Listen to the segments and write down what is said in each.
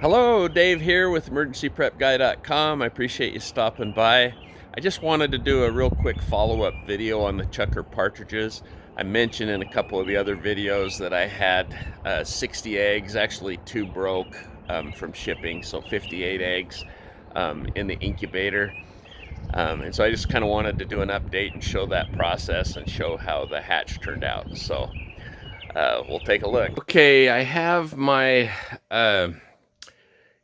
Hello, Dave here with emergencyprepguy.com. I appreciate you stopping by. I just wanted to do a real quick follow-up video on the Chukar Partridges. I mentioned in a couple of the other videos that I had 60 eggs, actually 2 broke from shipping, so 58 eggs in the incubator. And so I just kind of wanted to do an update and show that process and show how the hatch turned out. So we'll take a look. Okay, I have my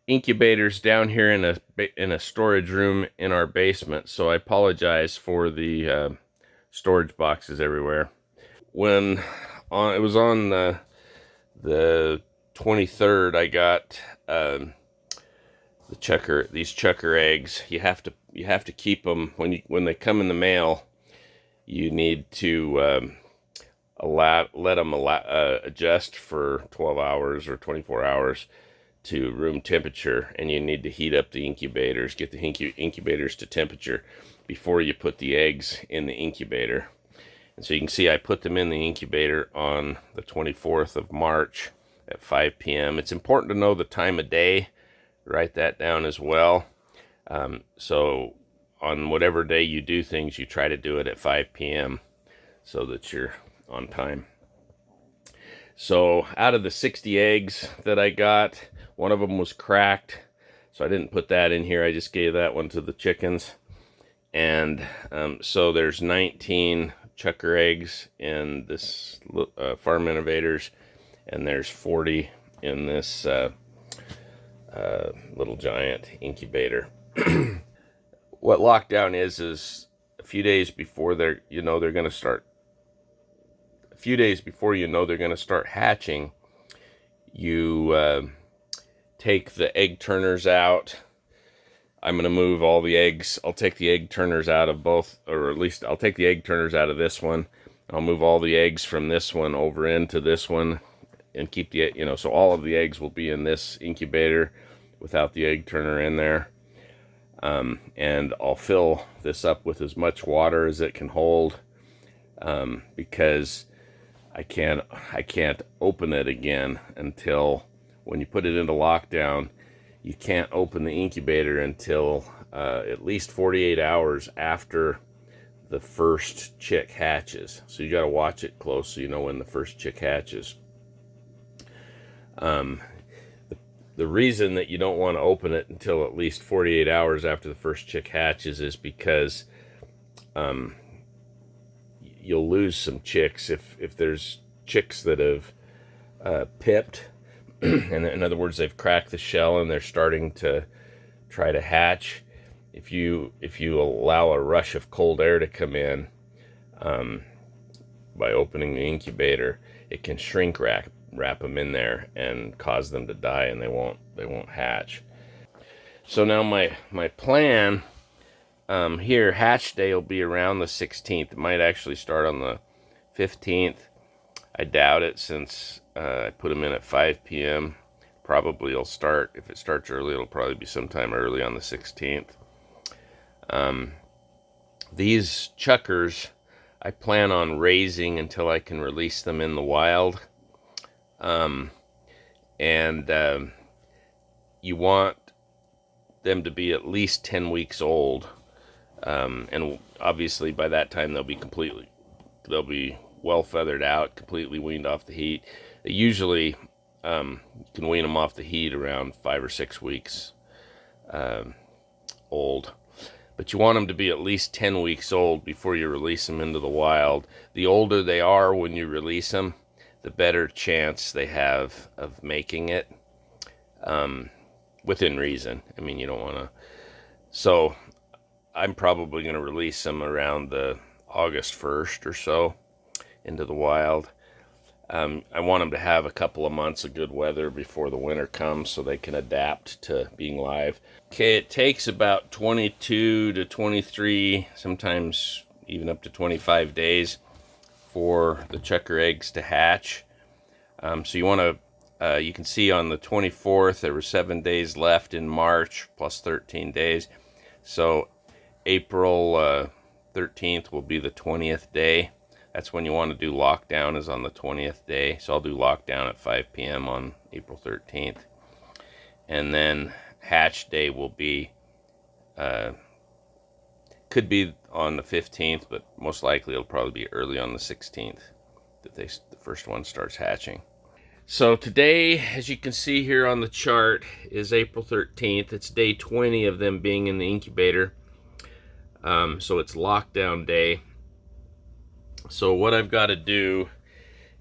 incubators down here in a storage room in our basement, so I apologize for the storage boxes everywhere. When it was on the 23rd, I got these Chukar eggs. You have to keep them when they come in the mail. You need to let them adjust for 12 hours or 24 hours to room temperature, and you need to heat up the incubators, get the incubators to temperature before you put the eggs in the incubator. And so you can see I put them in the incubator on the 24th of March at 5 p.m. It's important to know the time of day. Write that down as well. So on whatever day you do things, you try to do it at 5 p.m. so that you're on time. So out of the 60 eggs that I got, one of them was cracked, so I didn't put that in here. I just gave that one to the chickens. And so there's 19 Chukar eggs in this Farm Innovators, and there's 40 in this Little Giant incubator. What lockdown is a few days before they're going to start. A few days before they're going to start hatching, you take the egg turners out. I'm going to move all the eggs. I'll take the egg turners out of both, or at least I'll take the egg turners out of this one. I'll move all the eggs from this one over into this one and keep the, so all of the eggs will be in this incubator without the egg turner in there. And I'll fill this up with as much water as it can hold, because I can't open it again until when you put it into lockdown. You can't open the incubator until at least 48 hours after the first chick hatches. So you got to watch it close so you know when the first chick hatches. The reason that you don't want to open it until at least 48 hours after the first chick hatches is because you'll lose some chicks if there's chicks that have pipped. And in other words, they've cracked the shell and they're starting to try to hatch. If you allow a rush of cold air to come in by opening the incubator, it can shrink wrap them in there and cause them to die, and they won't hatch. So now my plan here, hatch day will be around the 16th. It might actually start on the 15th. I doubt it, since I put them in at 5 p.m. Probably it'll start, if it starts early, it'll probably be sometime early on the 16th. These Chukars, I plan on raising until I can release them in the wild. You want them to be at least 10 weeks old. And obviously by that time they'll be well feathered out, completely weaned off the heat. Usually you can wean them off the heat around 5 or 6 weeks old. But you want them to be at least 10 weeks old before you release them into the wild. The older they are when you release them, the better chance they have of making it, within reason. I mean, you don't want to. So I'm probably going to release them around the August 1st or so into the wild. I want them to have a couple of months of good weather before the winter comes so they can adapt to being live. Okay, it takes about 22 to 23, sometimes even up to 25 days for the Chukar eggs to hatch. So you want to, you can see on the 24th, there were 7 days left in March, plus 13 days. So April 13th will be the 20th day. That's when you want to do lockdown, is on the 20th day. So I'll do lockdown at 5 p.m. on April 13th. and then hatch day will be, could be on the 15th, but most likely it'll probably be early on the 16th that the first one starts hatching. So today, as you can see here on the chart, is April 13th. It's day 20 of them being in the incubator. So it's lockdown day. So what I've got to do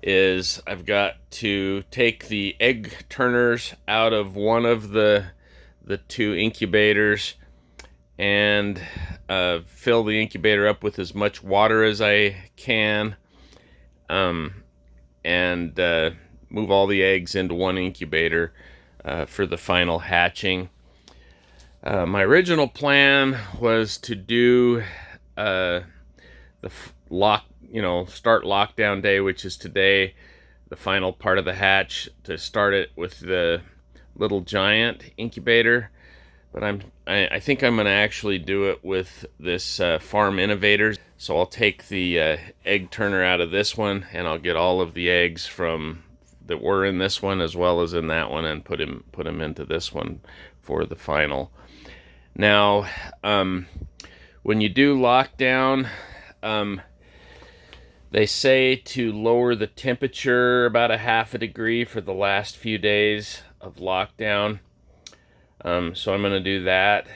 is I've got to take the egg turners out of one of the two incubators and fill the incubator up with as much water as I can, and move all the eggs into one incubator for the final hatching. My original plan was to do the start lockdown day, which is today, the final part of the hatch, to start it with the Little Giant incubator. But I think I'm going to actually do it with this Farm Innovators. So I'll take the egg turner out of this one, and I'll get all of the eggs from that were in this one as well as in that one, and put them into this one for the final. Now, when you do lockdown, they say to lower the temperature about a half a degree for the last few days of lockdown. So I'm going to do that.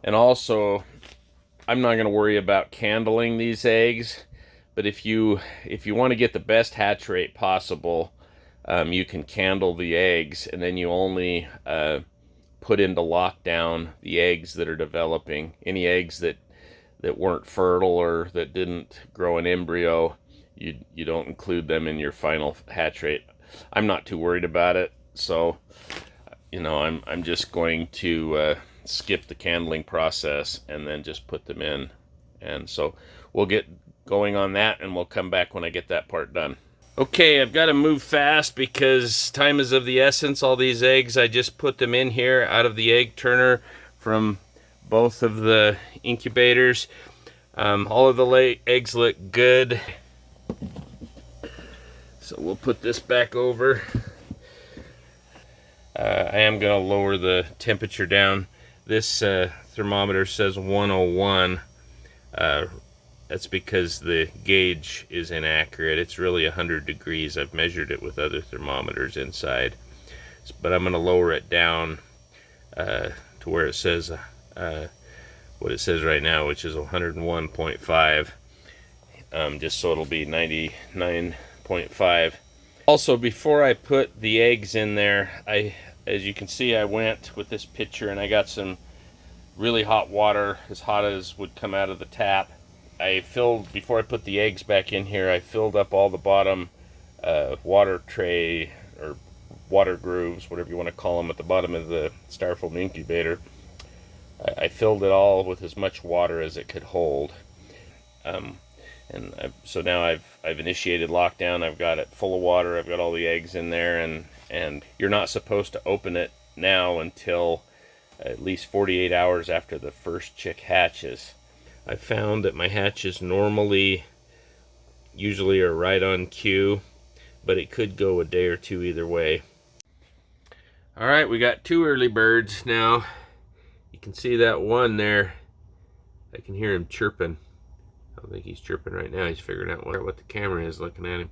And also, I'm not going to worry about candling these eggs. But if you want to get the best hatch rate possible, you can candle the eggs, and then you only put into lockdown the eggs that are developing. Any eggs that weren't fertile or that didn't grow an embryo, you don't include them in your final hatch rate. I'm not too worried about it, so I'm just going to skip the candling process and then just put them in. And so we'll get going on that, and we'll come back when I get that part done. Okay, I've got to move fast because time is of the essence. All these eggs, I just put them in here out of the egg turner from both of the incubators. All of the eggs look good. So we'll put this back over. I am going to lower the temperature down. This thermometer says 101. That's because the gauge is inaccurate. It's really 100 degrees. I've measured it with other thermometers inside. But I'm going to lower it down to where it says what it says right now, which is 101.5, just so it'll be 99.5. Also, before I put the eggs in there, as you can see, I went with this pitcher and I got some really hot water, as hot as would come out of the tap. Before I put the eggs back in here, I filled up all the bottom water tray or water grooves, whatever you want to call them, at the bottom of the styrofoam incubator. I filled it all with as much water as it could hold. So now I've initiated lockdown. I've got it full of water. I've got all the eggs in there, and you're not supposed to open it now until at least 48 hours after the first chick hatches. I found that my hatches usually are right on cue, but it could go a day or two either way. All right, we got two early birds now. You can see that one there. I can hear him chirping. I don't think he's chirping right now. He's figuring out what the camera is looking at him.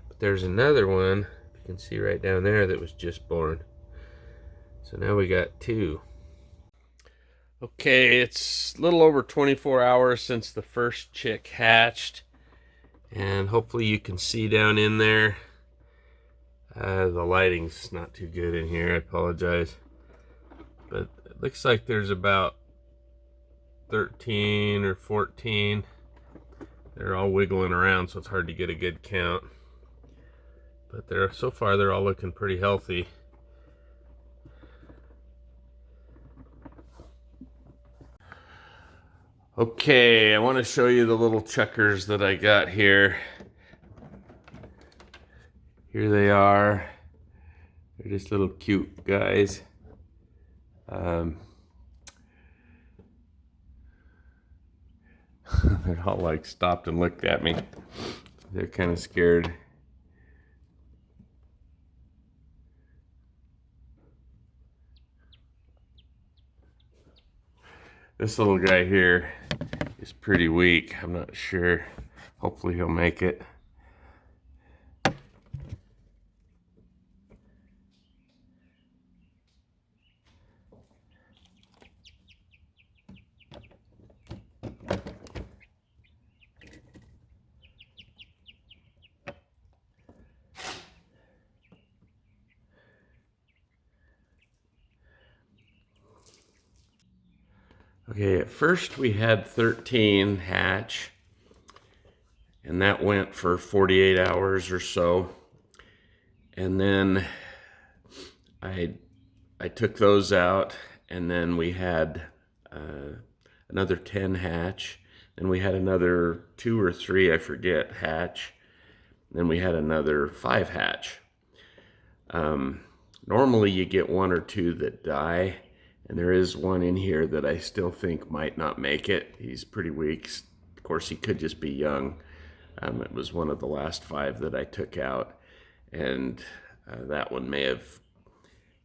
But there's another one, you can see right down there, that was just born. So now we got two. Okay, it's a little over 24 hours since the first chick hatched. And hopefully you can see down in there. The lighting's not too good in here, I apologize. But it looks like there's about 13 or 14. They're all wiggling around, so it's hard to get a good count. But so far they're all looking pretty healthy. Okay, I want to show you the little chukars that I got here. Here they are. They're just little cute guys. They're all like stopped and looked at me. They're kind of scared. This little guy here is pretty weak. I'm not sure. Hopefully he'll make it. Okay, at first we had 13 hatch, and that went for 48 hours or so. And then I took those out, and then we had another 10 hatch. Then we had another 2 or 3, I forget, hatch. Then we had another 5 hatch. Normally you get 1 or 2 that die, and there is one in here that I still think might not make it. He's pretty weak. Of course, he could just be young. It was one of the last 5 that I took out, and that one may have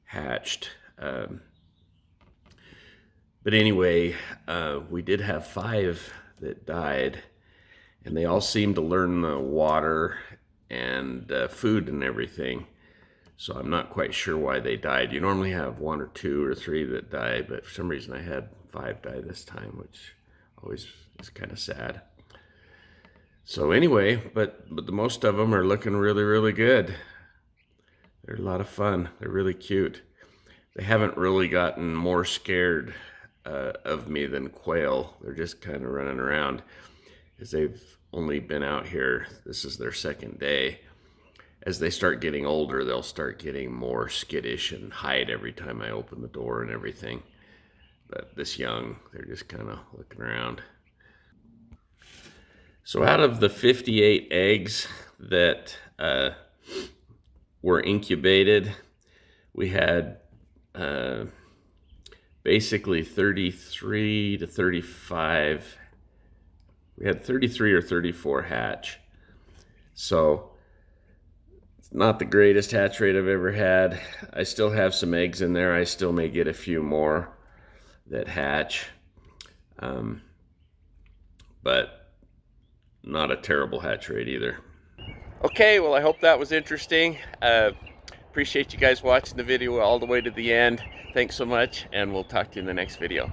hatched. But anyway, we did have 5 that died, and they all seemed to learn the water and food and everything. So I'm not quite sure why they died. You normally have 1 or 2 or 3 that die, but for some reason I had 5 die this time, which always is kind of sad. So anyway, but the most of them are looking really, really good. They're a lot of fun. They're really cute. They haven't really gotten more scared of me than quail. They're just kind of running around because they've only been out here. This is their 2nd day. As they start getting older, they'll start getting more skittish and hide every time I open the door and everything. But this young, they're just kind of looking around. So out of the 58 eggs that were incubated, we had basically 33 to 35. We had 33 or 34 hatch. So it's not the greatest hatch rate I've ever had. I still have some eggs in there. I still may get a few more that hatch. But not a terrible hatch rate either. Okay, well, I hope that was interesting. Appreciate you guys watching the video all the way to the end. Thanks so much, and we'll talk to you in the next video.